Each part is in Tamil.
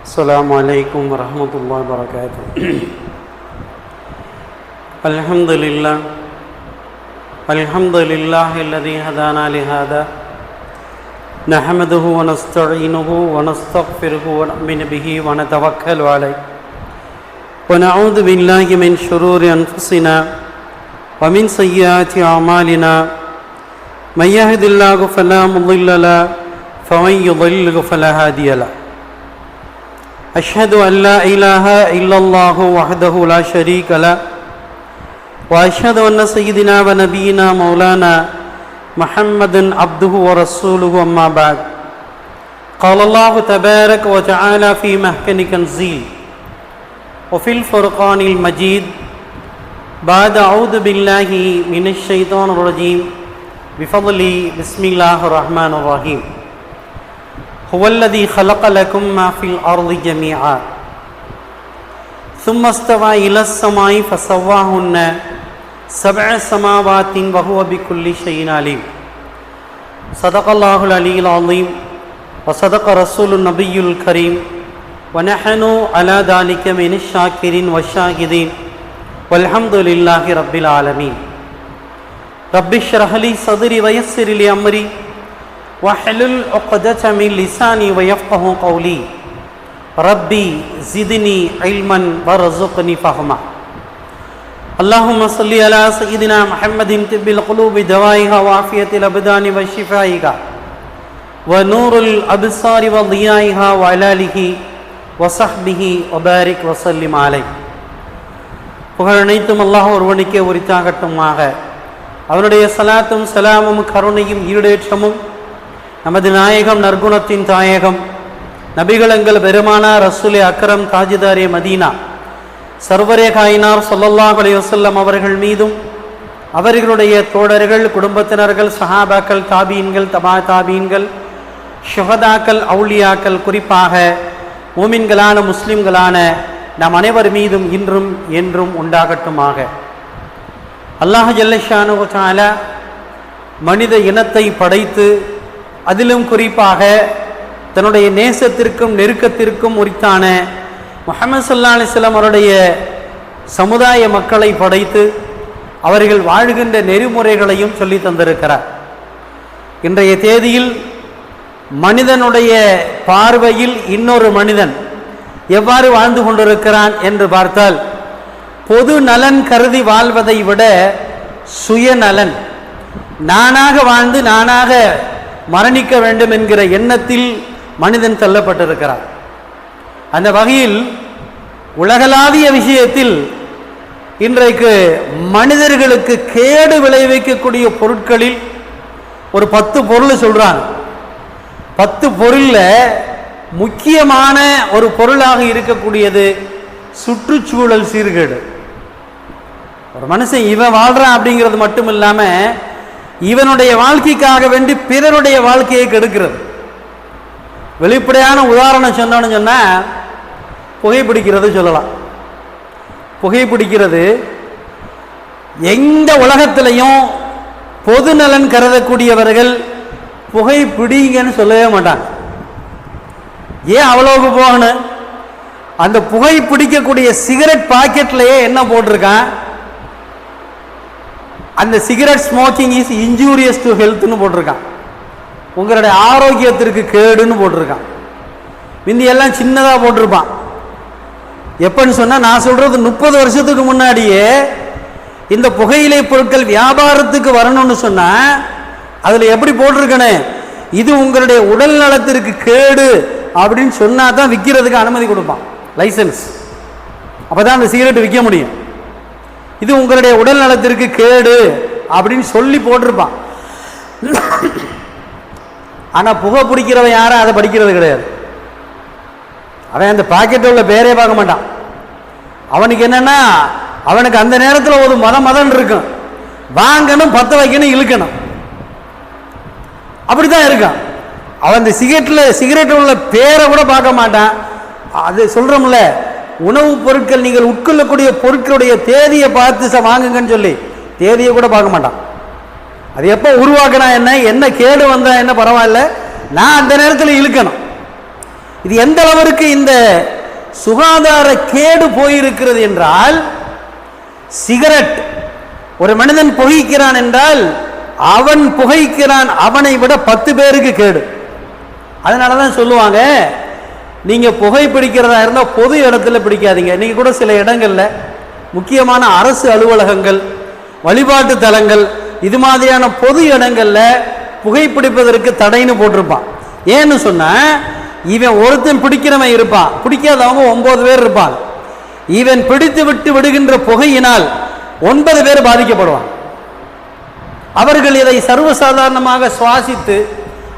السلام عليكم ورحمة الله وبركاته. الحمد لله الذي هدانا لهذا نحمده ونستعينه ونستغفره ونؤمن به ونتوكل عليه ونعوذ بالله من شرور أنفسنا ومن سيئات أعمالنا من يهد الله فلا مضل له ومن يضلل فلا هادي له. أشهد أن لا إله إلا الله وحده لا شريك له وأشهد أن سيدنا ونبينا مولانا محمد عبده ورسوله أما بعد. قال الله تبارك وتعالى في محكم تنزيل وفي الفرقان المجيد بعد أعوذ بالله من الشيطان الرجيم بفضل بسم الله الرحمن الرحيم. هو الذي خلق لكم ما في الأرض جميعا ثم استوى إلى السماء فسواهن سبع سماوات وهو بكل شيء عليم. صدق الله العلي العظيم وصدق رسول النبي الكريم ونحن على ذلك من الشاكرين والشاهدين والحمد لله رب العالمين. رب اشرح لي صدري ويسر لي أمري واحلل عقدة من لساني ويفقهوا قولي ربي زدني علما وارزقني فهما. اللهم صل على سيدنا محمد طب القلوب دوائها وعافية الأبدان وشفائها ونور الأبصار وضيائها وعلى آله وصحبه وبارك وسلم عليه. புகழ் அனைத்தும் அல்லாஹ் ஒருவனுக்கே உரித்தாகட்டுமாக. அவனுடைய சலாத்தும் சலாமும் கருணையும் ஈடேற்றமும் நமது நாயகம் நற்குணத்தின் தாயகம் நபிகளங்கள் பெருமானார் ரசூலே அக்ரம் தாஜிதாரே மதீனா சர்வரே காயினார் ஸல்லல்லாஹு அலைஹி வஸல்லம் அவர்கள் மீதும் அவர்களுடைய தோழர்கள் குடும்பத்தினர்கள் சஹாபாக்கள் தாபீன்கள் தபா தாபீன்கள் ஷுஹதாக்கள் அவுலியாக்கள் குறிப்பாக மூமின்களான முஸ்லிம்களான நம் அனைவர் மீதும் இன்றும் என்றும் உண்டாகட்டுமாக. அல்லாஹ் ஜல்லஷானு வ தஆலா மனித இனத்தை படைத்து அதிலும் குறிப்பாக தன்னுடைய நேசத்திற்கும் நெருக்கத்திற்கும் உரித்தான முஹம்மது ஸல்லல்லாஹு அலைஹி வஸல்லம் அவருடைய சமுதாய மக்களை படைத்து அவர்கள் வாழ்கின்ற நெறிமுறைகளையும் சொல்லி தந்திருக்கிறார். இன்றைய தேதியில் மனிதனுடைய பார்வையில் இன்னொரு மனிதன் எவ்வாறு வாழ்ந்து கொண்டிருக்கிறான் என்று பார்த்தால், பொது நலன் கருதி வாழ்வதை விட சுயநலன், நானாக வாழ்ந்து நானாக மரணிக்க வேண்டும் என்கிற எண்ணத்தில் மனிதன் தள்ளப்பட்டிருக்கிறார். அந்த வகையில் உலகளாவிய விஷயத்தில் இன்றைக்கு மனிதர்களுக்கு கேடு விளைவிக்கக்கூடிய பொருட்களில் ஒரு 10 பொருள் சொல்றாங்க. 10 பொருள்ல முக்கியமான ஒரு பொருளாக இருக்கக்கூடியது சுற்றுச்சூழல் சீர்கேடு. ஒரு மனுஷன் இவன் வாழ்றான் அப்படிங்கிறது மட்டும் இல்லாம இவனுடைய வாழ்க்கைக்காக வேண்டி பிறருடைய வாழ்க்கையை கெடுக்கிறது. வெளிப்படையான உதாரணம் சொன்னோன்னு சொன்னா புகைப்பிடிக்கிறது சொல்லலாம். புகைப்பிடிக்கிறது எந்த உலகத்திலையும் பொது நலன் கருதக்கூடியவர்கள் புகைப்பிடிங்கன்னு சொல்லவே மாட்டாங்க. ஏன் அவ்வளவுக்கு போகணும்? அந்த புகைப்பிடிக்கக்கூடிய சிகரெட் பாக்கெட்லயே என்ன போட்டிருக்கான்? அந்த cigarette smoking is injurious to ஹெல்த்னு போட்டிருக்கான். உங்களுடைய ஆரோக்கியத்திற்கு கேடுன்னு போட்டிருக்கான். முந்தி எல்லாம் சின்னதாக போட்டிருப்பான். எப்பன்னு சொன்னால், நான் சொல்றது 30 வருஷத்துக்கு முன்னாடியே இந்த புகையிலை பொருட்கள் வியாபாரத்துக்கு வரணும்னு சொன்னா அதில் எப்படி போட்டிருக்கனே, இது உங்களுடைய உடல் நலத்திற்கு கேடு அப்படின்னு சொன்னா தான் விற்கிறதுக்கு அனுமதி கொடுப்பான், லைசன்ஸ். அப்பதான் அந்த சிகரெட் விற்க முடியும். இது உங்களுடைய உடல் நலத்திற்கு கேடு அப்படின்னு சொல்லி போட்டிருப்பான். ஆனா புகை பிடிக்கிறவன் யாரும் அதை படிக்கிறது கிடையாது. அவன் அந்த பாக்கெட்டில் உள்ள பேரே பார்க்க மாட்டான். அவனுக்கு என்னன்னா, அவனுக்கு அந்த நேரத்தில் ஒரு மதம் இருக்கும், வாங்கணும், பத்த வைக்கணும், இழுக்கணும், அப்படித்தான் இருக்கான். அவன் அந்த சிகரெட்டில் உள்ள பேரை கூட பார்க்க மாட்டான். அது சொல்றோம்ல, உணவுப் பொருட்கள் நீங்கள் உட்கொள்ளக்கூடிய பொருட்களுடைய தேதியை பார்த்து வாங்குங்கன்னு சொல்லி தேதியை கூட பார்க்க மாட்டான். அது எப்போ உருவாக்கினா என்ன கேடு வந்தா என்ன பரவாயில்ல, நான் அந்த நேரத்தில் இழுக்கணும். இது எந்த அளவிற்கு இந்த சுகாதார கேடு போயிருக்கிறது என்றால், சிகரெட் ஒரு மனிதன் புகைக்கிறான் என்றால் அவன் புகைக்கிறான், அவனை விட 10 பேருக்கு கேடு. அதனாலதான் சொல்லுவாங்க, நீங்க புகை பிடிக்கிறதா இருந்தால் பொது இடத்துல பிடிக்காதீங்க. நீங்க கூட சில இடங்கள்ல முக்கியமான அரசு அலுவலகங்கள், வழிபாட்டு தலங்கள், இது மாதிரியான பொது இடங்கள்ல புகைப்பிடிப்பதற்கு தடைன்னு போட்டிருப்பான். ஏன்னு சொன்னா, இவன் ஒருத்தன் பிடிக்கிறவன் இருப்பான், பிடிக்காதவங்க 9 பேர் இருப்பான். இவன் பிடித்து விட்டு விடுகின்ற புகையினால் 9 பேர் பாதிக்கப்படுவான். அவர்கள் இதை சர்வசாதாரணமாக சுவாசித்து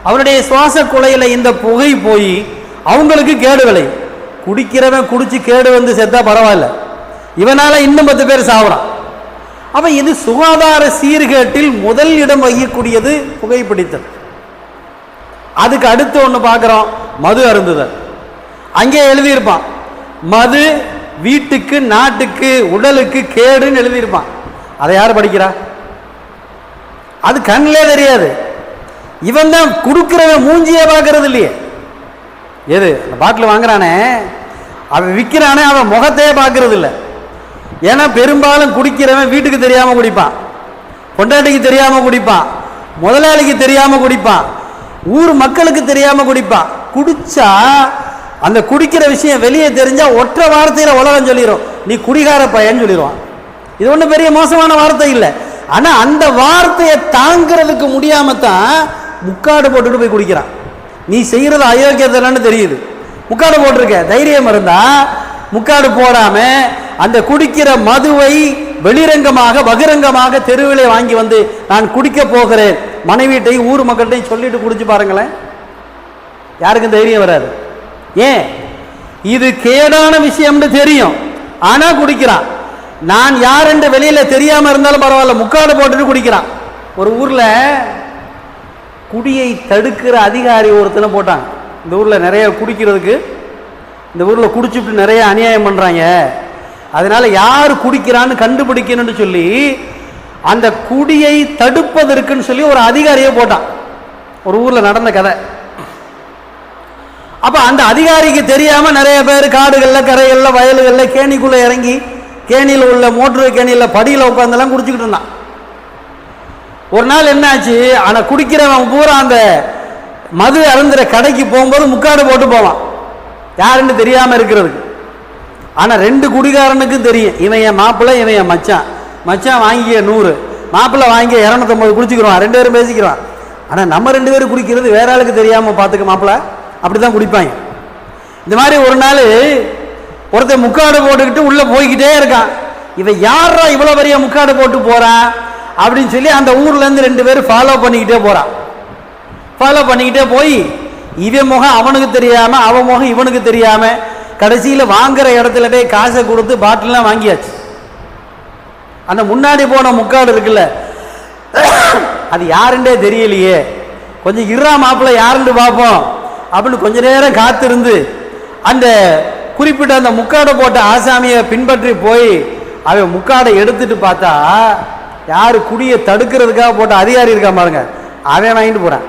அவருடைய சுவாச குழையில இந்த புகை போய் அவங்களுக்கு கேடு விளை. குடிக்கிறவன் குடிச்சு கேடு வந்து செத்தா பரவாயில்ல, இவனால இன்னும் 10 பேர் சாவறான். அப்ப இது சுகாதார சீர்கேட்டில் முதல் இடம் வகிக்கக்கூடியது புகைப்பிடித்தல். அதுக்கு அடுத்து ஒன்று பார்க்கிறோம், மது அருந்துதல். அங்கே எழுதியிருப்பான், மது வீட்டுக்கு நாட்டுக்கு உடலுக்கு கேடுன்னு எழுதியிருப்பான். அதை யார் படிக்கிறா? அது கண்ணிலே தெரியாது. இவன் தான் கொடுக்கிறவன் மூஞ்சியே பார்க்கறது இல்லையே. எது அந்த பாட்டில் வாங்குறானே, அவன் விற்கிறானே, அவன் முகத்தையே பார்க்கறது இல்லை. ஏன்னா பெரும்பாலும் குடிக்கிறவன் வீட்டுக்கு தெரியாம குடிப்பான், பொண்டாட்டிக்கு தெரியாம குடிப்பான், முதலாளிக்கு தெரியாம குடிப்பான், ஊர் மக்களுக்கு தெரியாம குடிப்பான். குடிச்சா அந்த குடிக்கிற விஷயம் வெளியே தெரிஞ்சா ஒற்றை வார்த்தையில உலகம் சொல்லிடும், நீ குடிகார பையன்னு சொல்லிடுவான். இது ஒன்றும் பெரிய மோசமான வார்த்தை இல்லை. ஆனா அந்த வார்த்தையை தாங்கிறதுக்கு முடியாம தான் முக்காடு போட்டுட்டு போய் குடிக்கிறான். நீ செய்யறது அயோக்கியத்தலன்னு தெரியுது, முக்காடு போட்டிருக்க. தைரியம் இருந்தா முக்காடு போடாம அந்த குடிக்கிற மதுவை வெளிரங்கமாக பகிரங்கமாக தெருவிலே வாங்கி வந்து நான் குடிக்க போகிறேன், மனைவிட்டையும் ஊர் மக்கள்கிட்டையும் சொல்லிட்டு குடிச்சு பாருங்களேன், யாருக்கும் தைரியம் வராது. ஏன்? இது கேடான விஷயம்னு தெரியும், ஆனா குடிக்கிறான். நான் யார் என்று வெளியில தெரியாம இருந்தாலும் பரவாயில்ல, முக்காடு போட்டுட்டு குடிக்கிறான். ஒரு ஊர்ல குடியை தடுக்கிற அதிகாரி ஒருத்தனை போட்டாங்க. இந்த ஊர்ல நிறைய குடிக்கிறதுக்கு, இந்த ஊர்ல குடிச்சுட்டு நிறைய அநியாயம் பண்றாங்க, அதனால யார் குடிக்கிறான்னு கண்டுபிடிக்கணும்னு சொல்லி அந்த குடியை தடுப்பதற்குன்னு சொல்லி ஒரு அதிகாரியை போட்டான். ஒரு ஊர்ல நடந்த கதை. அப்ப அந்த அதிகாரிக்கு தெரியாம நிறைய பேர் காடுகள்ல கரைகள்ல வயல்கள்ல கேணிக்குள்ள இறங்கி கேணியில் உள்ள மோட்டர் கேணியில படியில உட்கார்ந்தெல்லாம் குடிச்சுக்கிட்டு இருந்தான். ஒரு நாள் என்ன ஆச்சு, ஆனா குடிக்கிறவன் பூரா அந்த மது அருந்துற கடைக்கு போகும்போது முக்காடு போட்டு போவான், யாருன்னு தெரியாம இருக்கிறதுக்கு. ஆனா 2 குடிகாரனுக்கும் தெரியும், இவன் என் மாப்பிள்ளை, இவன் என் மச்சான். மச்சான் வாங்கிய 100, மாப்பிள்ளை வாங்கிய 250 குடிச்சுக்கிறான், 2 பேரும் பேசிக்கிறான். ஆனா நம்ம 2 பேரும் குடிக்கிறது வேற ஆளுக்கு தெரியாம பாத்துக்க மாப்பிள்ளை, அப்படிதான் குடிப்பாங்க. இந்த மாதிரி ஒரு நாள் ஒருத்தர் முக்காடு போட்டுக்கிட்டு உள்ள போய்கிட்டே இருக்கான். இவன் யாரா இவ்வளவு பெரிய முக்காடு போட்டு போறான் அப்படின்னு சொல்லி அந்த ஊர்ல இருந்து 2 பேரும் ஃபாலோ பண்ணிக்கிட்டே போறான். ஃபாலோ பண்ணிக்கிட்டே போய் இவன் முகம் அவனுக்கு தெரியாம அவன் முகம் இவனுக்கு தெரியாம கடைசியில வாங்குற இடத்துல போய் காசை கொடுத்து பாட்டிலாம் வாங்கியாச்சு. அந்த முன்னாடி போன முக்காடு இருக்குல்ல, அது யாருண்டே தெரியலையே, கொஞ்சம் இருறா மாப்பிள்ள யாருன்னு பார்ப்போம் அப்படின்னு கொஞ்ச நேரம் காத்திருந்து அந்த குறிப்பிட்ட அந்த முக்காடை போட்ட ஆசாமியை பின்பற்றி போய் அவன் முக்காடை எடுத்துட்டு பார்த்தா யாரு குடியை தடுக்கிறதுக்காக போட்ட அதிகாரி இருக்கா பாருங்க, அவன் வாங்கிட்டு போறான்.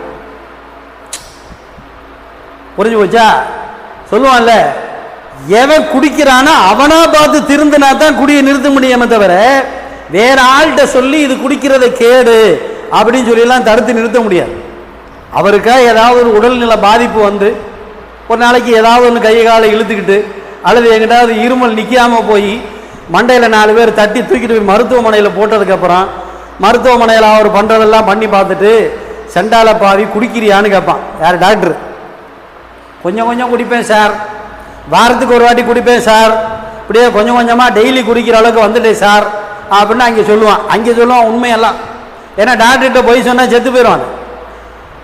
புரிஞ்சு போச்சா? சொல்லுவான்ல, எவன் குடிக்கிறானா அவனா பார்த்து திருந்தினா தான் குடியை நிறுத்த முடியாம தவிர வேற ஆள்கிட்ட சொல்லி இது குடிக்கிறத கேடு அப்படின்னு சொல்லி எல்லாம் தடுத்து நிறுத்த முடியாது. அவருக்கா ஏதாவது ஒரு உடல்நல பாதிப்பு வந்து ஒரு நாளைக்கு ஏதாவது ஒன்று கையை காலை இழுத்துக்கிட்டு அல்லது எங்கிட்டாவது இருமல் நிற்காம போய் மண்டையில் 4 பேர் தட்டி தூக்கிட்டு போய் மருத்துவமனையில் போட்டதுக்கப்புறம் மருத்துவமனையில் அவர் பண்ணுறதெல்லாம் பண்ணி பார்த்துட்டு செண்டால பாவி குடிக்கிறியான்னு கேட்பான். யார்? டாக்டர். கொஞ்சம் கொஞ்சம் குடிப்பேன் சார், வாரத்துக்கு ஒரு வாட்டி குடிப்பேன் சார், இப்படியே கொஞ்சம் கொஞ்சமாக டெய்லி குடிக்கிற அளவுக்கு வந்துட்டேன் சார் அப்படின்னு அங்கே சொல்லுவான். அங்கே சொல்லுவான் உண்மையெல்லாம், ஏன்னா டாக்டர்கிட்ட போய் சொன்னால் செத்து போயிடுவான்.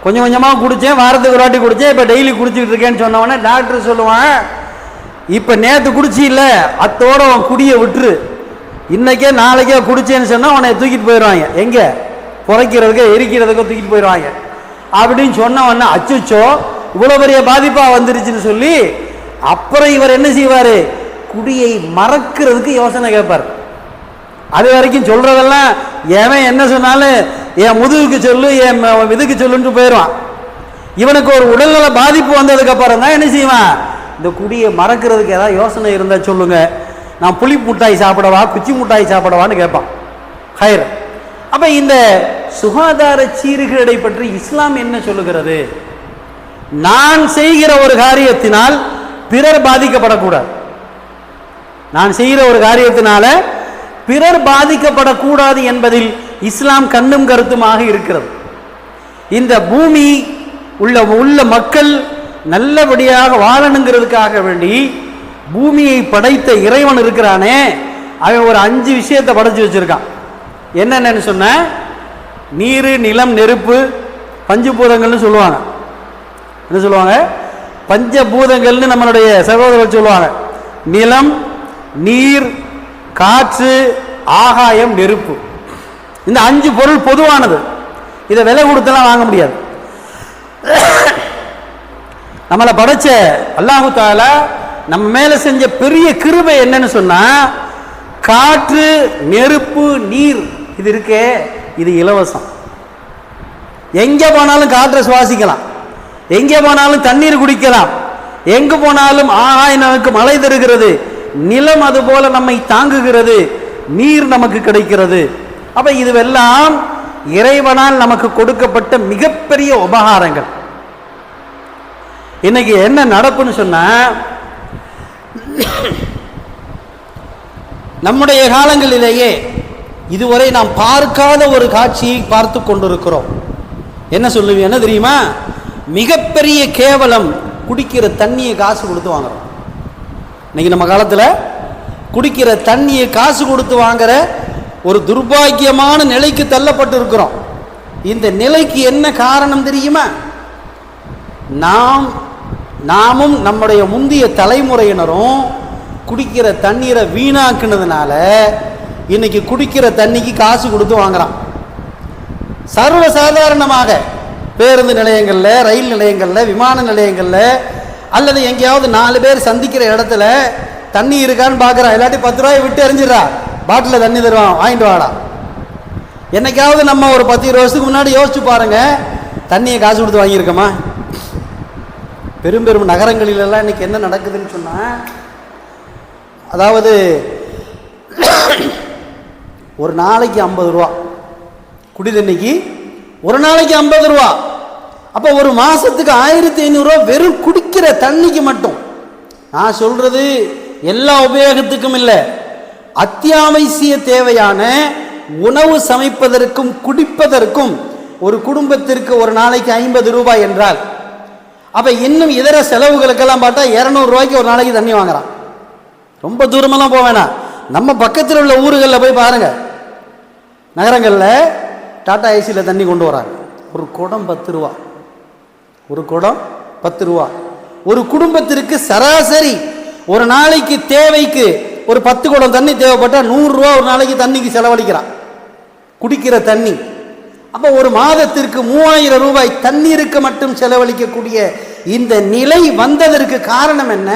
கொஞ்சம் கொஞ்சமாக குடித்தேன், வாரத்துக்கு ஒரு வாட்டி குடித்தேன், இப்போ டெய்லி குடிச்சிக்கிட்டு இருக்கேன்னு சொன்னவொடனே டாக்டர் சொல்லுவான், இப்போ நேற்று குடிச்சி இல்லை அத்தோட அவன் குடியை விட்டுரு, இன்னைக்கே நாளைக்கே குடிச்சேன்னு சொன்னால் உன்னை தூக்கிட்டு போயிடுவாங்க, எங்கே குறைக்கிறதுக்கு எரிக்கிறதுக்கோ தூக்கிட்டு போயிடுவாங்க அப்படின்னு சொன்னவொடனே அச்சுச்சோ இவ்வளோ பெரிய பாதிப்பாக வந்துருச்சுன்னு சொல்லி அப்புறம் இவர் என்ன செய்வார், குடியை மறக்கிறதுக்கு யோசனை கேட்பார். அது வரைக்கும் சொல்றதெல்லாம் எவன் என்ன சொன்னாலும் என் முதுகுக்கு சொல்லு என் இதுக்கு சொல்லுன்ட்டு போயிடுவான். இவனுக்கு ஒரு உடல்நல பாதிப்பு வந்ததுக்கு அப்புறம் தான் என்ன செய்வான், இந்த குடியை மறக்கிறதுக்கு ஏதாவது யோசனை இருந்தா சொல்லுங்க, நான் புளி முட்டாய் சாப்பிடவா குச்சி முட்டாய் சாப்பிடவான்னு கேட்பான். ஹயர். அப்ப இந்த சுகாதார சீர்கேடை பற்றி இஸ்லாம் என்ன சொல்லுகிறது? நான் செய்கிற ஒரு காரியத்தினால் பிறர் பாதிக்கப்படக்கூடாது. நான் செய்கிற ஒரு காரியத்தினால பிறர் பாதிக்கப்படக்கூடாது என்பதில் இஸ்லாம் கண்ணும் கருத்துமாக இருக்கிறது. இந்த பூமி உள்ள மக்கள் நல்லபடியாக வாழணுங்கிறதுக்காக வேண்டி பூமியை படைத்த இறைவன் இருக்கிறானே, அவன் ஒரு 5 விஷயத்தை படைச்சு வச்சிருக்கான். என்னென்னு சொன்ன, நீர், நிலம், நெருப்பு, பஞ்சபூதங்கள்னு சொல்லுவாங்க. என்ன சொல்லுவாங்க? பஞ்சபூதங்கள்னு நம்மளுடைய சகோதரர்கள் சொல்லுவாங்க. நிலம், நீர், காற்று, ஆகாயம், நெருப்பு. இந்த 5 பொருள் பொதுவானது. இதை விலை கொடுத்தெல்லாம் வாங்க முடியாது. நம்மளை படைச்ச அல்லாஹு தஆலா நம்ம மேல செஞ்ச பெரிய கிருபை என்னன்னு சொன்னா, காற்று, நெருப்பு, நீர் இது இருக்கே, இது இலவசம். எங்க போனாலும் காற்றை சுவாசிக்கலாம், எங்க போனாலும் தண்ணீர் குடிக்கலாம், எங்க போனாலும் ஆகாயம் நமக்கு மழை தருகிறது, நிலம் அது போல நம்மை தாங்குகிறது, நீர் நமக்கு கிடைக்கிறது. அப்ப இதுவெல்லாம் இறைவனால் நமக்கு கொடுக்கப்பட்ட மிகப்பெரிய உபகாரங்கள். இன்னைக்கு என்ன நடப்புன்னு சொன்னா, நம்முடைய காலங்களிலேயே இதுவரை நாம் பார்க்காத ஒரு காட்சியை பார்த்து கொண்டிருக்கிறோம். என்ன சொல்லுவீங்க தெரியுமா? மிகப்பெரிய கேவலம், குடிக்கிற தண்ணியை காசு கொடுத்து வாங்குறோம். இன்னைக்கு நம்ம காலத்தில் குடிக்கிற தண்ணியை காசு கொடுத்து வாங்குற ஒரு துர்பாக்கியமான நிலைக்கு தள்ளப்பட்டு இருக்கிறோம். இந்த நிலைக்கு என்ன காரணம் தெரியுமா? நாமும் நம்முடைய முந்தைய தலைமுறையினரும் குடிக்கிற தண்ணீரை வீணாக்குனதுனால இன்னைக்கு குடிக்கிற தண்ணிக்கு காசு கொடுத்து வாங்குறான். சர்வசாதாரணமாக பேருந்து நிலையங்கள்ல, ரயில் நிலையங்கள்ல, விமான நிலையங்கள்ல, அல்லது எங்கேயாவது 4 பேர் சந்திக்கிற இடத்துல தண்ணி இருக்கான்னு பார்க்குறான். இல்லாட்டி 10 ரூபாய் விட்டு எறிஞ்சிடறா, பாட்டில் தண்ணி தருவான், வாங்கிட்டு வாடா. என்னைக்காவது நம்ம ஒரு 10-20 வருஷத்துக்கு முன்னாடி யோசிச்சு பாருங்க, தண்ணியை காசு கொடுத்து வாங்கியிருக்கோமா? பெரும் பெரும் நகரங்களிலெல்லாம் இன்னைக்கு என்ன நடக்குதுன்னு சொன்னா, அதாவது ஒரு நாளைக்கு 50 ரூபா குடி தண்ணிக்கு, ஒரு நாளைக்கு 50 ரூபா. அப்போ ஒரு மாசத்துக்கு 1500 ரூபா வெறும் குடிக்கிற தண்ணிக்கு மட்டும். நான் சொல்றது எல்லா உபயோகத்துக்கும் இல்லை, அத்தியாவசிய தேவையான உணவு சமைப்பதற்கும் குடிப்பதற்கும் ஒரு குடும்பத்திற்கு ஒரு நாளைக்கு 50 ரூபாய் என்றால், அப்ப இன்னும் இதர செலவுகளுக்கெல்லாம் பார்த்தா 200 ரூபாய்க்கு ஒரு நாளைக்கு தண்ணி வாங்குறான். ரொம்ப தூரமெல்லாம் போக வேணாம், நம்ம பக்கத்தில் உள்ள ஊர்களில் போய் பாருங்க. நகரங்களில் டாடா ஏசியில் தண்ணி கொண்டு வராங்க. ஒரு குடம் 10 ரூபா, ஒரு குடம் 10 ரூபா. ஒரு குடும்பத்திற்கு சராசரி ஒரு நாளைக்கு தேவைக்கு ஒரு 10 குடம் தண்ணி தேவைப்பட்டால் 100 ரூபா ஒரு நாளைக்கு தண்ணிக்கு செலவழிக்கிறான், குடிக்கிற தண்ணி. அப்போ ஒரு மாதத்திற்கு 3000 ரூபாய் தண்ணீருக்கு மட்டும் செலவழிக்கக்கூடிய இந்த நிலை வந்ததற்கு காரணம் என்ன?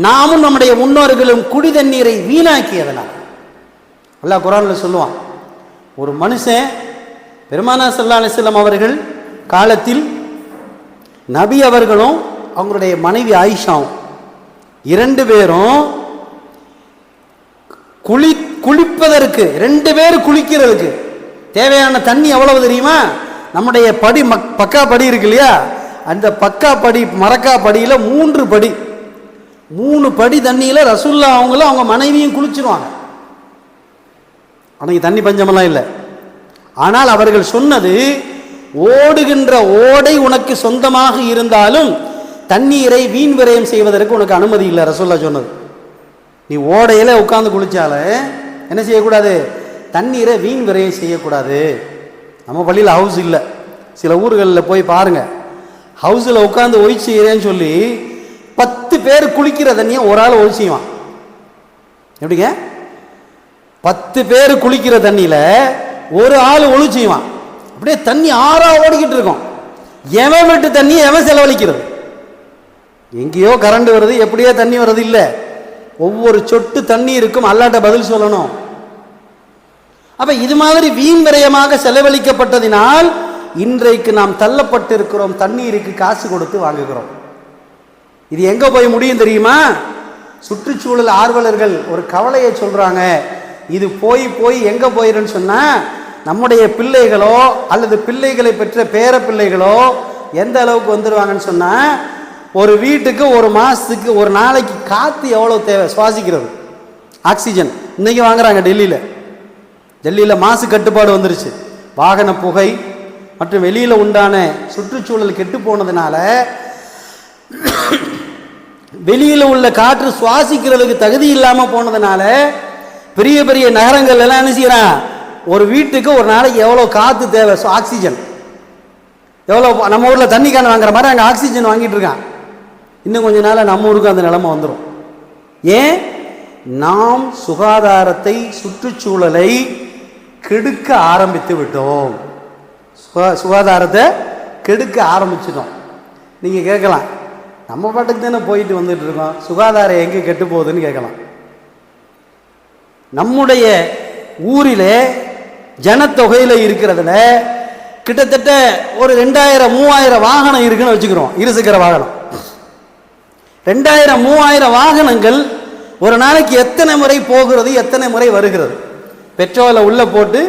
நாமும் நம்முடைய முன்னோர்களும் குடி தண்ணீரை வீணாக்கியதனால். அல்லாஹ் குர்ஆன்ல சொல்லுவான், ஒரு மனுஷன் பெருமானார் ஸல்லல்லாஹு அலைஹி வஸல்லம் அவர்கள் காலத்தில் நபி அவர்களும் அவங்களுடைய மனைவி ஆயிஷாவும் 2 பேரும் குளிப்பதற்கு 2 பேர் குளிக்கிறதுக்கு தேவையான தண்ணி எவ்வளவு தெரியுமா? நம்முடைய படி பக்கா படி இருக்கு இல்லையா, அந்த பக்கா படி மரக்கா படியில 3 படி, 3 படி தண்ணியில ரசூல்லா அவங்களும் அவங்க மனைவியும் குளிச்சிருவாங்க. அன்னைக்கு தண்ணி பஞ்சமெல்லாம் இல்லை. ஆனால் அவர்கள் சொன்னது, ஓடுகின்ற ஓடை உனக்கு சொந்தமாக இருந்தாலும் தண்ணீரை வீண் விரயம் செய்வதற்கு உனக்கு அனுமதி இல்லை. ரசூல்லா சொன்னது, நீ ஓடையில உட்கார்ந்து குளிச்சால என்ன செய்யக்கூடாது? தண்ணீரை வீண் விரயம் செய்யக்கூடாது. நம்ம பள்ளியில் ஹவுஸ் இல்லை, சில ஊர்களில் போய் பாருங்க, ஹவுஸில் உட்காந்து ஒய் செய்கிறேன்னு சொல்லி 10 பேர் குளிக்கிற தண்ணியை ஒரு ஆள் ஒய் செய்வான். எப்படிங்க? 10 பேர் குளிக்கிற தண்ணியில் ஒரு ஆள் ஒழு செய்வான். அப்படியே தண்ணி ஆறா ஓடிக்கிட்டு இருக்கும். எவன் விட்டு தண்ணியை எவன் செலவழிக்கிறது? எங்கேயோ கரண்ட் வருது, எப்படியோ தண்ணி வருது இல்லை. ஒவ்வொரு சொட்டு தண்ணி இருக்கும், அல்லாட்ட பதில் சொல்லணும். அப்ப இது மாதிரி வீண் விரயமாக செலவழிக்கப்பட்டதினால் இன்றைக்கு நாம் தள்ளப்பட்டிருக்கிறோம். தண்ணீருக்கு காசு கொடுத்து வாங்குகிறோம். இது எங்க போய் முடியும் தெரியுமா? சுற்றுச்சூழல் ஆர்வலர்கள் ஒரு கவலையை சொல்றாங்க. இது போய் போய் எங்க போயிருன்னு சொன்னா, நம்முடைய பிள்ளைகளோ அல்லது பிள்ளைகளை பெற்ற பேர பிள்ளைகளோ எந்த அளவுக்கு வந்துடுவாங்கன்னு சொன்னா, ஒரு வீட்டுக்கு ஒரு மாசத்துக்கு ஒரு நாளைக்கு காத்து எவ்வளவு தேவை சுவாசிக்கிறது, ஆக்சிஜன் இன்னைக்கு வாங்குறாங்க. டெல்லியில் மாசு கட்டுப்பாடு வந்துருச்சு. வாகன புகை மற்றும் வெளியில் உண்டான சுற்றுச்சூழல் கெட்டு போனதுனால வெளியில் உள்ள காற்று சுவாசிக்கிறதுக்கு தகுதி இல்லாமல் போனதுனால பெரிய பெரிய நகரங்கள் எல்லாம் என்ன செய்யறான், ஒரு வீட்டுக்கு ஒரு நாளைக்கு எவ்வளோ காற்று தேவை, ஆக்சிஜன் எவ்வளோ. நம்ம ஊரில் தண்ணி கேன் வாங்குற மாதிரி அங்கே ஆக்சிஜன் வாங்கிட்டு இருக்கான். இன்னும் கொஞ்ச நாள் நம்ம ஊருக்கு அந்த நிலைமை வந்துடும். ஏன்? நாம் சுகாதாரத்தை சுற்றுச்சூழலை கெடுக்க ஆரம்பித்து விட்டோம். சுகாதாரத்தை கெடுக்க ஆரம்பிச்சிட்டோம். நீங்கள் கேட்கலாம், நம்ம பாட்டுக்கு தானே போயிட்டு வந்துட்டு இருக்கோம், சுகாதாரம் எங்கே கெட்டு போகுதுன்னு கேட்கலாம். நம்முடைய ஊரில் ஜனத்தொகையில் இருக்கிறதுல கிட்டத்தட்ட ஒரு 2000-3000 வாகனம் இருக்குன்னு வச்சுக்கிறோம். இருசக்கர வாகனம் 2000-3000 வாகனங்கள் ஒரு நாளைக்கு எத்தனை முறை போகிறது, எத்தனை முறை வருகிறது? பெட்ரோலை உள்ள போட்டு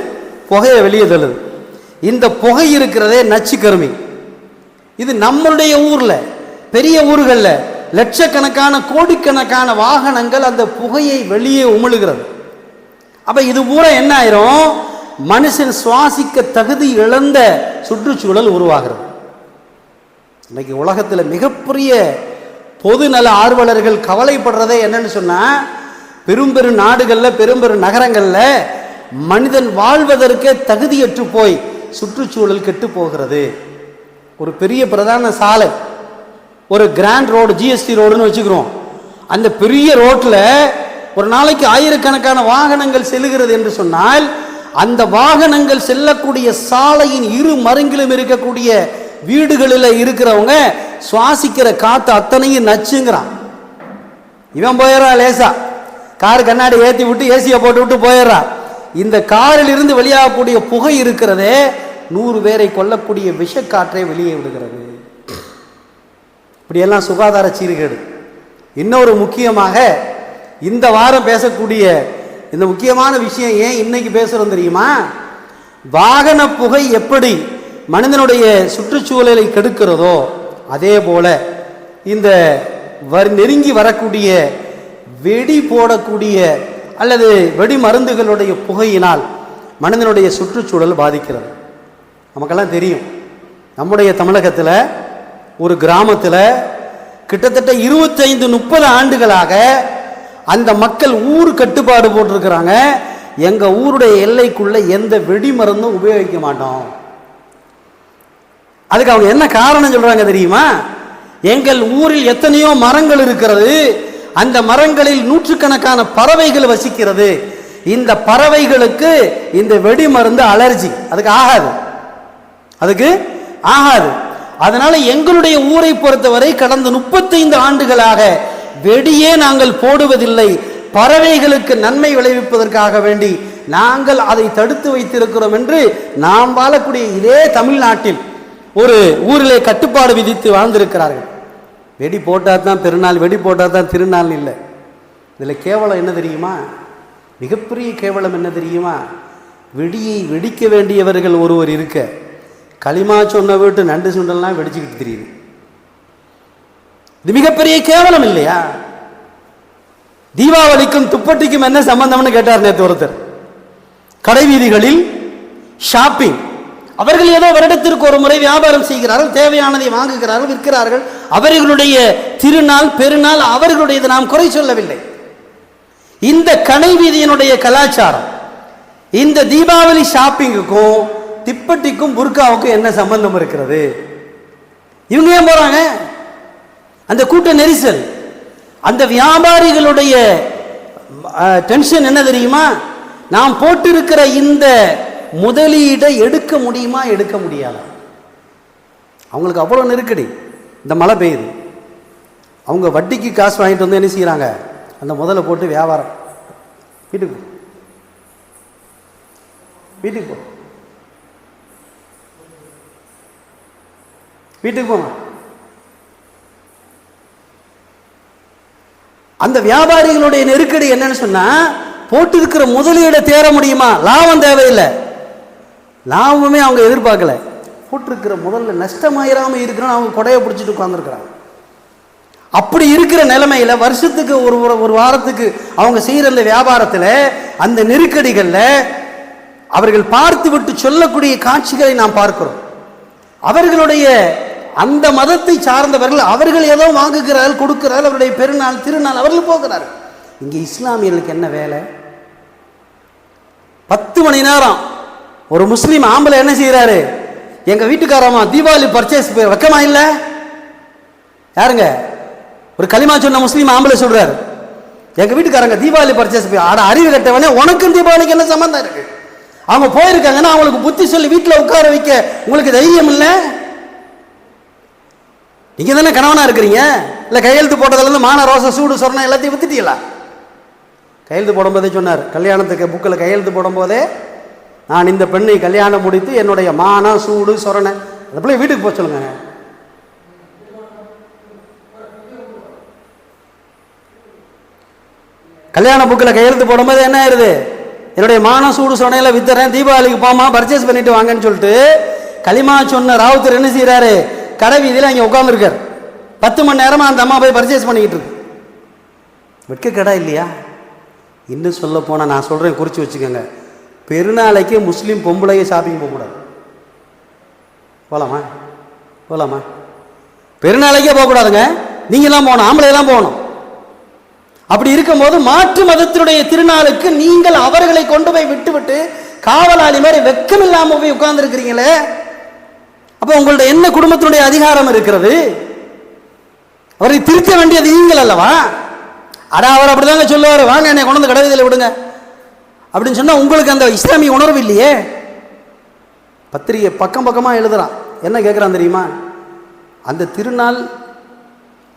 புகையை வெளியே தள்ளுது. இந்த புகை இருக்கிறதே நச்சு கருமி. இது நம்மளுடைய ஊர்ல, பெரிய ஊர்களில் லட்சக்கணக்கான கோடிக்கணக்கான வாகனங்கள் அந்த புகையை வெளியே உமிழுகிறது. அப்ப இது பூரா என்ன ஆயிரும், மனுஷன் சுவாசிக்க தகுதி இழந்த சுற்றுச்சூழல் உருவாகிறது. இன்னைக்கு உலகத்தில் மிகப்பெரிய பொதுநல ஆர்வலர்கள் கவலைப்படுறதே என்னன்னு சொன்னா, பெரும் பெரும் நாடுகளில் பெரும் பெரும் நகரங்களில் மனிதன் வாழ்வதற்கே தகுதியற்று போய் சுற்றுச்சூழல் கெட்டு போகிறது. ஒரு பெரிய பிரதான சாலை, ஒரு கிராண்ட் ரோடு, ஜிஎஸ்டி ரோடுன்னு வச்சுக்கிறோம். அந்த பெரிய ரோட்டில் ஒரு நாளைக்கு ஆயிரக்கணக்கான வாகனங்கள் செல்லுகிறது என்று சொன்னால், அந்த வாகனங்கள் செல்லக்கூடிய சாலையின் இரு மருங்கிலும் இருக்கக்கூடிய வீடுகளில் இருக்கிறவங்க சுவாசிக்கிற காத்து அத்தனையும் நச்சுங்கிறான். இவன் போயிடறான் லேசா, கார் கண்ணாடி ஏற்றி விட்டு ஏசியை போட்டு விட்டு போயிடுறான். இந்த காரில் இருந்து வெளியாகக்கூடிய புகை இருக்கிறதே 100 பேரை கொல்லக்கூடிய விஷக்காற்றை வெளியே விடுகிறது. இப்படியெல்லாம் சுகாதார சீர்கேடு. இன்னொரு முக்கியமாக இந்த வாரம் பேசக்கூடிய இந்த முக்கியமான விஷயம் ஏன் இன்னைக்கு பேசுறோம் தெரியுமா? வாகன புகை எப்படி மனிதனுடைய சுற்றுச்சூழலை கெடுக்கிறதோ அதே போல இந்த நெருங்கி வரக்கூடிய வெடி போடக்கூடிய அல்லது வெடி மருந்துகளுடைய புகையினால் மனிதனுடைய சுற்றுச்சூழல் பாதிக்கிறது. நமக்கெல்லாம் தெரியும், நம்முடைய தமிழகத்தில் ஒரு கிராமத்தில் கிட்டத்தட்ட 25-30 ஆண்டுகளாக அந்த மக்கள் ஊர் கட்டுப்பாடு போட்டிருக்கிறாங்க. எங்க ஊருடைய எல்லைக்குள்ள எந்த வெடி மருந்தும் உபயோகிக்க மாட்டோம். அதுக்கு அவங்க என்ன காரணம் சொல்றாங்க தெரியுமா? எங்கள் ஊரில் எத்தனையோ மரங்கள் இருக்கிறது, அந்த மரங்களில் நூற்றுக்கணக்கான பறவைகள் வசிக்கிறது. இந்த பறவைகளுக்கு இந்த வெடி மருந்து அலர்ஜி, அதுக்கு ஆகாது. அதனால எங்களுடைய ஊரை பொறுத்தவரை கடந்த 35 ஆண்டுகளாக வெடியே நாங்கள் போடுவதில்லை. பறவைகளுக்கு நன்மை விளைவிப்பதற்காக வேண்டி நாங்கள் அதை தடுத்து வைத்திருக்கிறோம் என்று நாம் வாழக்கூடிய இதே தமிழ்நாட்டில் ஒரு ஊரிலே கட்டுப்பாடு விதித்து வாழ்ந்திருக்கிறார்கள். வெடி போட்டால் தான் பெருநாள், வெடி போட்டால் தான் திருநாள் இல்லை. இதில் கேவலம் என்ன தெரியுமா? மிகப்பெரிய கேவலம் என்ன தெரியுமா? வெடியை வெடிக்க வேண்டியவர்கள் ஒருவர் இருக்க, களிமா சொன்ன வீட்டு நண்டு சுண்டல்லாம் வெடிச்சுக்கிட்டு தெரியுது. இது மிகப்பெரிய கேவலம் இல்லையா? தீபாவளிக்கும் துப்பட்டிக்கும் என்ன சம்பந்தம்னு கேட்டார் நேற்று ஒருத்தர். கடை வீதிகளில் ஷாப்பிங், அவர்கள் ஏதோ வருடத்திற்கு ஒரு முறை வியாபாரம் செய்கிறார்கள், தேவையானதை வாங்குகிறார்கள், விற்கிறார்கள். அவர்களுடைய திருநாள் பெருநாள் அவர்களுடையது, நாம் குறை சொல்லவில்லை. இந்த கடை வீதியினுடைய கலாச்சாரம் இந்த தீபாவளி ஷாப்பிங்குக்கும் திப்பட்டிக்கும் புர்காவுக்கும் என்ன சம்பந்தம் இருக்கிறது? இவங்க ஏன் போறாங்க? அந்த கூட்ட நெரிசல், அந்த வியாபாரிகளுடைய டென்ஷன் என்ன தெரியுமா? நாம் போட்டிருக்கிற இந்த முதலீடை எடுக்க முடியுமா, எடுக்க முடியாதா? அவங்களுக்கு அவ்வளோ நெருக்கடி. இந்த மழை பெய்யுது, அவங்க வட்டிக்கு காசு வாங்கிட்டு வந்து என்ன செய்கிறாங்க? அந்த முதல்ல போட்டு வியாபாரம். வீட்டுக்கு போ. வீட்டுக்கு போங்க. அந்த வியாபாரிகளுடைய நெருக்கடி என்னன்னு சொன்னா, போட்டிருக்கிற முதலீடை தேர முடியுமா? லாபம் தேவையில்லை, லாபமே அவங்க எதிர்பார்க்கல. போட்டிருக்கிற முதல்ல நஷ்டமாயிராம இருக்கணும், அவங்க கொடையை பிடிச்சிட்டு உட்கார்ந்துருக்கிறாங்க. அப்படி இருக்கிற நிலைமையில வருஷத்துக்கு ஒரு வாரத்துக்கு அவங்க செய்யற அந்த வியாபாரத்தில், அந்த நெருக்கடிகள்ல அவர்கள் பார்த்து விட்டு சொல்லக்கூடிய காட்சிகளை நாம் பார்க்கிறோம். அவர்களுடைய அந்த மதத்தை சார்ந்தவர்கள் அவர்கள் ஏதோ வாங்குகிறார்கள், கொடுக்கிறார்கள், அவருடைய பெருநாள் திருநாள் அவர்கள் போகிறார்கள். இங்கே இஸ்லாமியர்களுக்கு என்ன வேலை? 10 மணி நேரம் ஒரு முஸ்லீம் ஆம்பளை என்ன செய்யறாரு? எங்க வீட்டுக்காரமா தீபாவளி பர்ச்சேஸ் வைக்கமா இல்ல? யாருங்க? ஒரு களிமா சொன்ன முஸ்லீம் ஆம்பளை சொல்றாரு, எங்க வீட்டுக்காரங்க தீபாவளி பர்ச்சேஸ் போய். ஆட அறிவு கட்டவனே, உனக்கும் தீபாவளிக்கு என்ன சம்பந்தம் இருக்கு? அவங்க போயிருக்காங்கன்னா அவங்களுக்கு புத்தி சொல்லி வீட்டில் உட்கார வைக்க உங்களுக்கு தைரியம் இல்லை? நீங்க தானே கணவனா இருக்கிறீங்க. இல்லை கையெழுத்து போட்டதுல இருந்து மான ரோச சூடு சொரணம் எல்லாத்தையும் வித்துட்டீங்களா? கையெழுத்து போடும்போதே சொன்னார், கல்யாணத்துக்கு புக்கில் கையெழுத்து போடும்போதே, நான் இந்த பெண்ணை கல்யாணம் முடித்து என்னுடைய மானம் சூடு சொரணை அந்த பிள்ளை வீட்டுக்கு போக சொல்லுங்க. கல்யாண புக்கில் கையெழுத்து போடும்போது என்ன ஆயிருது? என்னுடைய மானம் சூடு சொன்னையில வித்துறேன், தீபாவளிக்கு போமா பர்ச்சேஸ் பண்ணிட்டு வாங்கன்னு சொல்லிட்டு களிமா சொன்ன ராவுத்தர் என்ன செய்யறாரு? கடை வீதியில் அங்கே உட்காந்துருக்கார். 10 மணி நேரமா அந்த அம்மா போய் பர்ச்சேஸ் பண்ணிக்கிட்டு இருக்கு. வெட்க கடை இல்லையா? இன்னும் சொல்ல போனா, நான் சொல்றேன் குறிச்சு வச்சுக்கோங்க, பெருநாளைக்கு முஸ்லீம் பொம்பளைய ஷாப்பிங் போகக்கூடாது. போலாமா? போலாமா? பெருநாளைக்கே போகக்கூடாதுங்க. நீங்களாம் போகணும், ஆம்பளையெல்லாம் போகணும். அப்படி இருக்கும்போது மாற்று மதத்தினுடைய திருநாளுக்கு நீங்கள் அவர்களை கொண்டு போய் விட்டு காவலாளி மாதிரி வெக்கம் இல்லாம போய் உட்கார்ந்து இருக்கிறீங்களே, அப்ப உங்களுடைய என்ன குடும்பத்தினுடைய அதிகாரம் இருக்கிறது? அவரை திருத்த வேண்டியது நீங்கள் அல்லவா? அவர் அப்படிதாங்க சொல்லுவாரு, வாங்க என்னை கொண்டு வந்து கடவுதில் விடுங்க அப்படின்னு சொன்னா உங்களுக்கு அந்த இஸ்லாமிய உணர்வு இல்லையே. பத்திரிகை பக்கம் பக்கமா எழுதுறான். என்ன கேட்கிறான் தெரியுமா? அந்த திருநாள்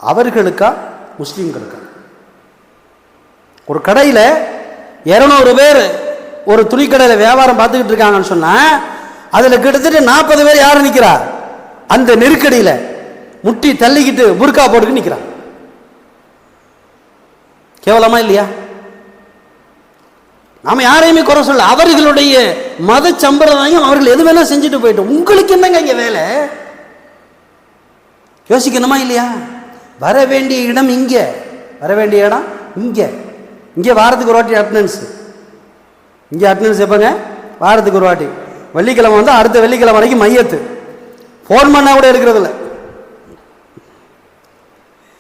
அவர்களுக்கா முஸ்லீம்களுக்கா? ஒரு கடையில் 200 பேர் ஒரு துணிக்கடையில் வியாபாரம் பார்த்துக்கிட்டு இருக்காங்கன்னு சொன்னா, அதுல கிட்டத்தட்ட 40 பேர் யாரு நிக்கிறா? அந்த நெருக்கடியில முட்டி தள்ளிக்கிட்டு புர்கா போட்டுக்கு நிக்கிறான். கேவலமா இல்லையா? நாம யாரையுமே குறை சொல்ல, அவர்களுடைய மத சம்பிரதாயம், அவர்கள் எது வேணா செஞ்சுட்டு போயிட்டோம். உங்களுக்கு என்னங்க இங்க வேலை? யோசிக்கணுமா இல்லையா? வர வேண்டிய இடம் இங்க, வர வேண்டிய இடம் இங்க. இங்கே வாரத்துக்கு ஒரு வாட்டி அட்டண்டன்ஸ். இங்கே அட்டண்டன்ஸ் எப்போங்க? வாரத்துக்கு ஒரு வாட்டி. வெள்ளிக்கிழமை வந்து அடுத்த வெள்ளிக்கிழமை வரைக்கும் மையத்து. ஃபோன் பண்ணா கூட இருக்கிறது இல்லை,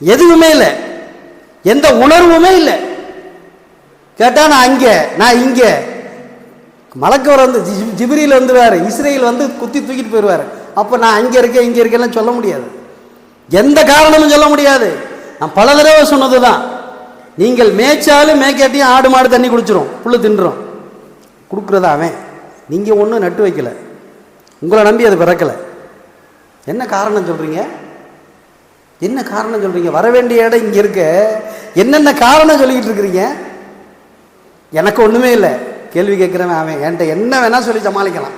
எதுவுமே இல்லை, எந்த உணர்வுமே இல்லை. கேட்டா நான் அங்கே, நான் இங்கே. மலக்கவர் வந்து ஜிப்ரீல் வந்துருவாரு, இஸ்ரேல் வந்து குத்தி தூக்கிட்டு போயிடுவாரு. அப்போ நான் அங்கே இருக்கேன் இங்கே இருக்கேன்னு சொல்ல முடியாது, எந்த காரணமும் சொல்ல முடியாது. நான் பல தடவை சொன்னது தான், நீங்கள் மேய்ச்சாலும் மேய்க்காட்டியும் ஆடு மாடு தண்ணி குடிச்சிரும், புல்லு தின்றும். கொடுக்குறதா அவன், நீங்கள் ஒன்றும் நட்டு வைக்கல, உங்களை நம்பி அது பிறக்கலை. என்ன காரணம் சொல்கிறீங்க? என்ன காரணம் சொல்கிறீங்க? வர வேண்டிய இடம் இங்கே இருக்க, என்னென்ன காரணம் சொல்லிக்கிட்டு இருக்கிறீங்க? எனக்கு ஒன்றுமே இல்லை. கேள்வி கேட்குறவன் அவன் என்கிட்ட என்ன வேணால் சொல்லி சமாளிக்கலாம்.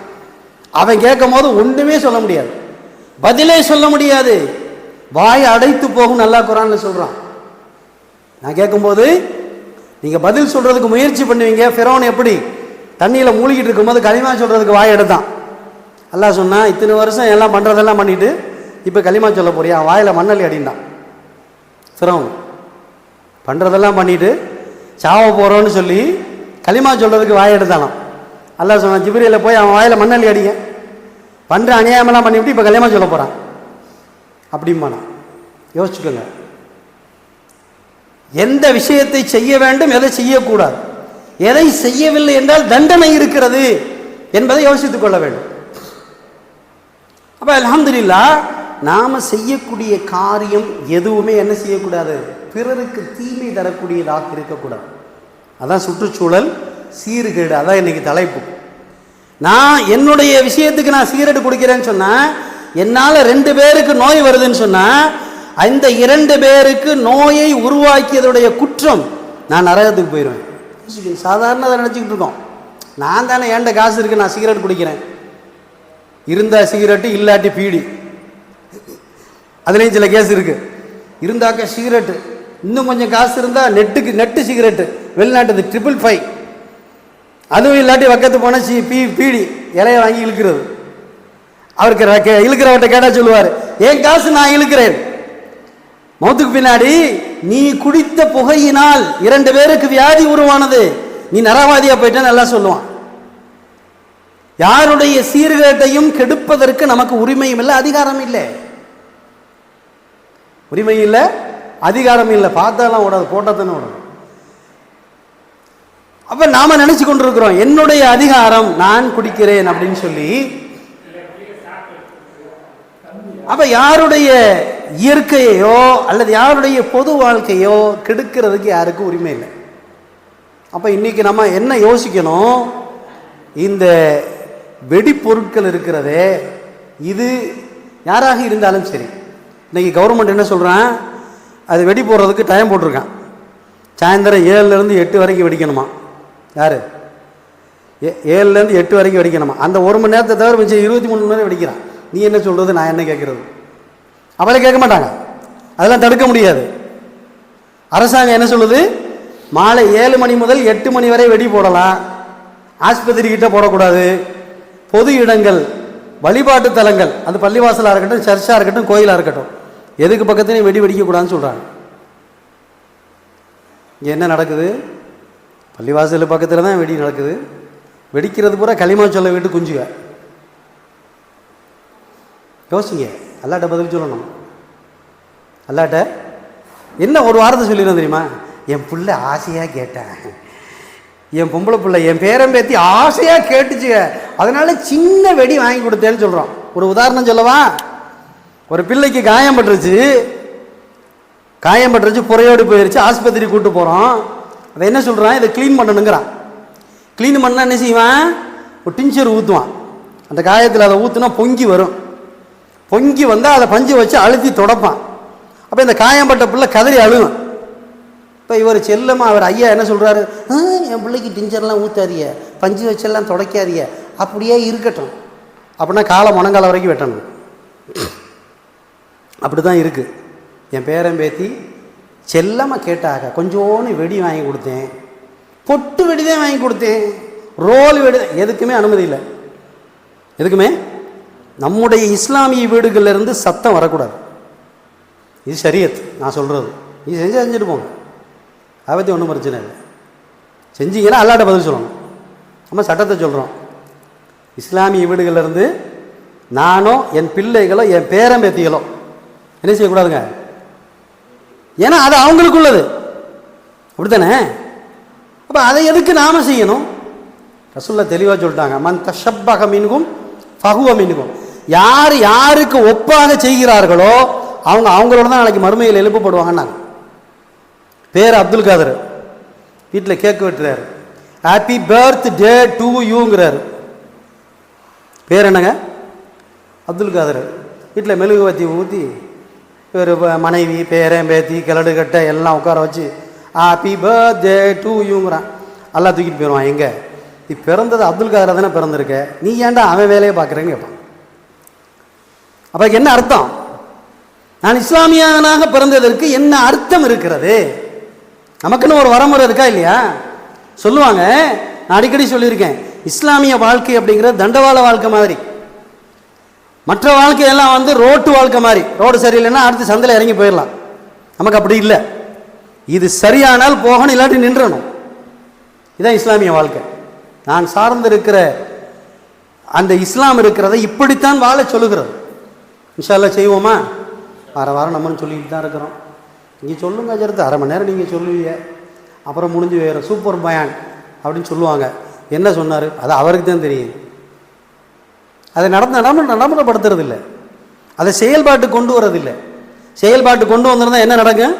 அவன் கேட்கும் போது ஒன்றுமே சொல்ல முடியாது, பதிலே சொல்ல முடியாது, வாய் அடைத்து போகும். நல்லா குரான்ல சொல்கிறான். நான் கேட்கும்போது நீங்கள் பதில் சொல்கிறதுக்கு முயற்சி பண்ணுவீங்க. ஃபிரௌன் எப்படி தண்ணியில் மூழ்கிட்டு இருக்கும்போது களிமா சொல்கிறதுக்கு வாய் எடுத்தான். அல்லாஹ் சொன்னால், இத்தனை வருஷம் எல்லாம் பண்ணுறதெல்லாம் பண்ணிவிட்டு இப்போ களிமா சொல்ல போறியா? வாயில் மண்ணலி அடிந்தான். ஃபிரௌன் பண்ணுறதெல்லாம் பண்ணிவிட்டு சாவ போகிறோன்னு சொல்லி களிமா சொல்கிறதுக்கு வாய் எடுத்தானான். அல்லாஹ் சொன்னான், ஜிப்ரீல போய் அவன் வாயில் மண்ணலி அடிங்க, பண்ணுற அநியாயமெல்லாம் பண்ணிவிட்டு இப்போ களிமா சொல்ல போகிறான் அப்படிம்பானா. யோசிச்சுக்கோங்க, எந்த விஷயத்தை செய்ய வேண்டும், எதை செய்யக்கூடாது, எதை செய்யவில்லை என்றால் தண்டனை இருக்கிறது என்பதை யோசித்துக் கொள்ள வேண்டும். அப்ப அல்ஹம்துலில்லாஹ், நாம செய்யக்கூடிய காரியம் எதுவுமே என்ன செய்யக்கூடாது? பிறருக்கு தீமை தரக்கூடியதாக இருக்கக்கூடாது. அதான் சுற்றுச்சூழல் சீர்கேடு. அதான் இன்னைக்கு தலைப்பு. நான் என்னுடைய விஷயத்துக்கு நான் சிகரெட் குடிக்கிறேன்னு சொன்னா, என்னால் 2 பேருக்கு நோய் வருதுன்னு சொன்னா, அந்த 2 பேருக்கு நோயை உருவாக்கியதுடைய குற்றம், நான் நரகத்துக்கு போயிடுவேன். சாதாரண அதை நினச்சிக்கிட்டு இருக்கோம். நான் தானே ஏண்ட காசு இருக்கு, நான் சிகரெட் குடிக்கிறேன், இருந்தா சிகரெட்டு இல்லாட்டி பீடி. அதுலேயும் சில கேஸ் இருக்குது. இருந்தாக்க சிகரெட்டு, இன்னும் கொஞ்சம் காசு இருந்தால் நெட்டு சிகரெட்டு, வெளிநாட்டு 555, அதுவும் இல்லாட்டி பக்கத்து போனால் பீடி இலையை வாங்கி இழுக்கிறது. அவருக்கு இழுக்கிறவர்கிட்ட கேட்டால் சொல்லுவார், என் காசு நான் இழுக்கிறேன். மௌத்துக்கு பின்னாடி நீ குடித்த புகையினால் 2 பேருக்கு வியாதி உருவானது, நீ நரவாதியா போயிட்ட நல்லா சொல்லுவான். யாருடைய சீர்கேட்டையும் கெடுப்பதற்கு நமக்கு உரிமையும் இல்லை, அதிகாரம் இல்லை. உரிமை இல்லை, அதிகாரம் இல்லை. பார்த்தாலாம் ஓடாது, போட்டாத்தானே ஓடாது. அப்ப நாம நினைச்சு கொண்டிருக்கிறோம் என்னுடைய அதிகாரம், நான் குடிக்கிறேன் அப்படின்னு சொல்லி. அப்ப யாருடைய இயற்கையோ அல்லது யாருடைய பொது வாழ்க்கையோ கெடுக்கிறதுக்கு யாருக்கும் உரிமை இல்லை. அப்ப இன்னைக்கு நம்ம என்ன யோசிக்கணும், இந்த வெடிப்பொருட்கள் இருக்கிறதே, இது யாராக இருந்தாலும் சரி. இன்னைக்கு கவர்மெண்ட் என்ன சொல்றான், அது வெடி போடுறதுக்கு டைம் போட்டிருக்கான். சாயந்தரம் 7லேருந்து 8 வரைக்கும் வெடிக்கணுமா. யாரு 7லேருந்து 8 வரைக்கும் வெடிக்கணுமா. அந்த 1 மணி நேரத்தை தவிர மிச்சம் 23 மணி நேரம் வெடிக்கிறான். நீ என்ன சொல்றது, நான் என்ன கேட்கறது? அவளை கேட்க மாட்டாங்க, அதெல்லாம் தடுக்க முடியாது. அரசாங்கம் என்ன சொல்லுது, மாலை 7 மணி முதல் 8 மணி வரை வெடி போடலாம், ஆஸ்பத்திரி கிட்ட போடக்கூடாது, பொது இடங்கள், வழிபாட்டு தலங்கள், அது பள்ளிவாசலாக இருக்கட்டும், சர்ச்சாக இருக்கட்டும், கோயிலாக இருக்கட்டும், எதுக்கு பக்கத்துலையும் வெடி வெடிக்கக்கூடாதுன்னு சொல்கிறாங்க. இங்கே என்ன நடக்குது, பள்ளிவாசல் பக்கத்தில் தான் வெடி நடக்குது. வெடிக்கிறது பூரா களிமா சொல்ல விட்டு குஞ்சுக. யோசிங்க, அல்லாட்ட பதில் சொல்லணும். அல்லாட்ட என்ன ஒரு வாரத்தை சொல்லிடுறோம் தெரியுமா, என் பிள்ளை ஆசையாக கேட்டேன், என் பொம்பளை பிள்ளை என் பேரம்பேத்தி ஆசையாக கேட்டுச்சுங்க, அதனால சின்ன வெடி வாங்கி கொடுத்தேன்னு சொல்கிறோம். ஒரு உதாரணம் சொல்லவா, ஒரு பிள்ளைக்கு காயம் பட்டுருச்சு, புறையோடு போயிடுச்சு, ஆஸ்பத்திரி கூட்டு போகிறோம். அதை என்ன சொல்கிறான், இதை க்ளீன் பண்ணணுங்கிறான். க்ளீன் பண்ணால் என்ன செய்வான், ஒரு டிஞ்சர் ஊற்றுவான். அந்த காயத்தில் அதை ஊற்றுனா பொங்கி வரும். பொங்கி வந்தால் அதை பஞ்சு வச்சு அழுத்தி தொடப்பான். அப்போ இந்த காயம்பட்ட பிள்ளை கதறி அழுகும். இப்போ இவர் செல்லமாக அவர் ஐயா என்ன சொல்கிறாரு, என் பிள்ளைக்கு டிஞ்சர்லாம் ஊற்றாதிய, பஞ்சு வச்செல்லாம் துடைக்காதிய, அப்படியே இருக்கட்டும். அப்படின்னா காலை முனங்கால வரைக்கும் வெட்டணும். அப்படி தான் இருக்குது. என் பேரம்பேத்தி செல்லமாக கேட்டாக கொஞ்சோன்னு வெடி வாங்கி கொடுத்தேன், பொட்டு வெடி தான் வாங்கி கொடுத்தேன், ரோல் வெடி, எதுக்குமே அனுமதி இல்லை. எதுக்குமே நம்முடைய இஸ்லாமிய வீடுகளிலிருந்து சத்தம் வரக்கூடாது. இது ஷரியத், நான் சொல்கிறது. இது செஞ்சுட்டு போங்க, அதை பற்றி ஒன்றும் பிரச்சனை இல்லை. செஞ்சீங்கன்னா அல்லாட்ட பதில் சொல்லணும். நம்ம சட்டத்தை சொல்கிறோம். இஸ்லாமிய வீடுகளிலிருந்து நானோ என் பிள்ளைகளோ என் பேரம்பேத்திகளோ என்ன செய்யக்கூடாதுங்க, ஏன்னா அது அவங்களுக்குள்ளது, அப்படித்தானே. அப்போ அதை எதுக்கு நாம் செய்யணும்? ரசூலுல்லாஹ் தெளிவாக சொல்லிட்டாங்க, மன் தஷப்பஹ மின்கும் ஃபஹுவ மின்கும். யார் யாருக்கு ஒப்பாக செய்கிறார்களோ அவங்க அவங்களோட தான் நாளைக்கு மறுமையில் எழுப்பப்படுவாங்கன்னாங்க. பேர் அப்துல் காதர், வீட்டில் கேக் வெட்டுறாரு, ஹாப்பி பர்த் டே டு யூங்கிறாரு. பேர் என்னங்க, அப்துல் காதர். வீட்டில் மெழுகுவத்தி ஊற்றி ஒரு மனைவி பேரன் பேத்தி கிளடு கட்ட எல்லாம் உட்கார வச்சு ஹாப்பி பர்த் டே டு யூங்கிறான். எல்லாம் தூக்கிட்டு போயிடுவான். எங்கே நீ பிறந்தது அப்துல் காதர் தானே பிறந்திருக்க, நீ ஏன்டா அவன் வேலையை பார்க்குறேன்னு கேட்பான். அப்போ என்ன அர்த்தம், நான் இஸ்லாமியனாக பிறந்ததற்கு என்ன அர்த்தம் இருக்கிறது? நமக்குன்னு ஒரு வரமுறை இருக்கா இல்லையா? சொல்லுவாங்க, நான் அடிக்கடி சொல்லியிருக்கேன், இஸ்லாமிய வாழ்க்கை அப்படிங்கிறது தண்டவாள வாழ்க்கை மாதிரி. மற்ற வாழ்க்கையெல்லாம் ரோட்டு வாழ்க்கை மாதிரி. ரோடு சரியில்லைன்னா அடுத்து சந்தையில் இறங்கி போயிடலாம். நமக்கு அப்படி இல்லை. இது சரியானால் போகணும், இல்லாட்டி நின்றணும். இதுதான் இஸ்லாமிய வாழ்க்கை. நான் சார்ந்திருக்கிற அந்த இஸ்லாம் இருக்கிறத இப்படித்தான் வாழ சொல்லுகிறது. இன்ஷா அல்லாஹ் செய்வோமா? வாரம் நம்மன்னு சொல்லிட்டு தான் இருக்கிறோம். நீங்கள் சொல்லுங்க அஜரத்து, 1/2 மணி நேரம் நீங்கள் சொல்லுவீங்க, அப்புறம் முடிஞ்சு வேறு சூப்பர் பயான் அப்படின்னு சொல்லுவாங்க. என்ன சொன்னார் அது அவருக்கு தான் தெரியும். அதை நடைமுறைப்படுத்துறது இல்லை, அதை செயல்பாட்டு கொண்டு வரதில்லை. செயல்பாட்டு கொண்டு வந்திருந்தால் என்ன நடக்கும்?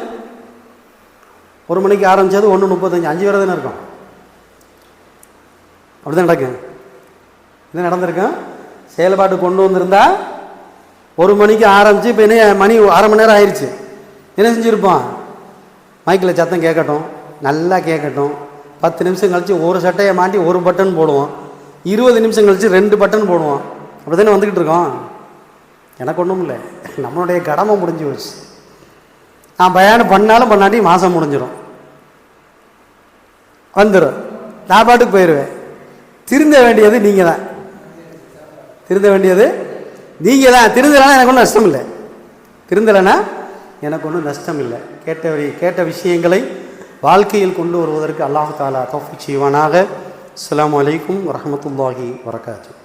1 மணிக்கு ஆரம்பித்தது 1:35, 5 வரை தானே இருக்கும். அப்படி தான் நடக்கும். இது நடந்திருக்கும். செயல்பாட்டு கொண்டு வந்திருந்தா 1 மணிக்கு ஆரம்பித்து இப்போ என்ன மணி 1/2 மணி நேரம் ஆயிடுச்சு. என்ன செஞ்சுருப்போம்? மைக்கில் சத்தம் கேட்கட்டும், நல்லா கேட்கட்டும். 10 நிமிஷம் கழித்து ஒரு சட்டையை மாட்டி ஒரு பட்டன் போடுவோம், 20 நிமிஷம் கழித்து 2 பட்டன் போடுவோம். அப்படி தானே வந்துக்கிட்டு இருக்கோம். எனக்கு ஒன்றும் இல்லை, நம்மளுடைய கடமை முடிஞ்சு போச்சு. நான் பயானம் பண்ணாலும் பண்ணாட்டி மாதம் முடிஞ்சிடும், வந்துடும், நான் பாட்டுக்கு போயிடுவேன். திருந்த வேண்டியது நீங்கள் தான், திருந்த வேண்டியது நீங்கள் தான். திருந்தலைன்னா எனக்கு ஒன்றும் நஷ்டம் இல்லை, திருந்தலைன்னா எனக்கு ஒன்றும் நஷ்டம் இல்லை. கேட்ட விஷயங்களை வாழ்க்கையில் கொண்டு வருவதற்கு அல்லாஹ் தஆலா தௌஃபீக் செய்வானாக. அஸ்ஸலாமு அலைக்கும் வரஹ்மத்துல்லாஹி வபரகாத்துஹு.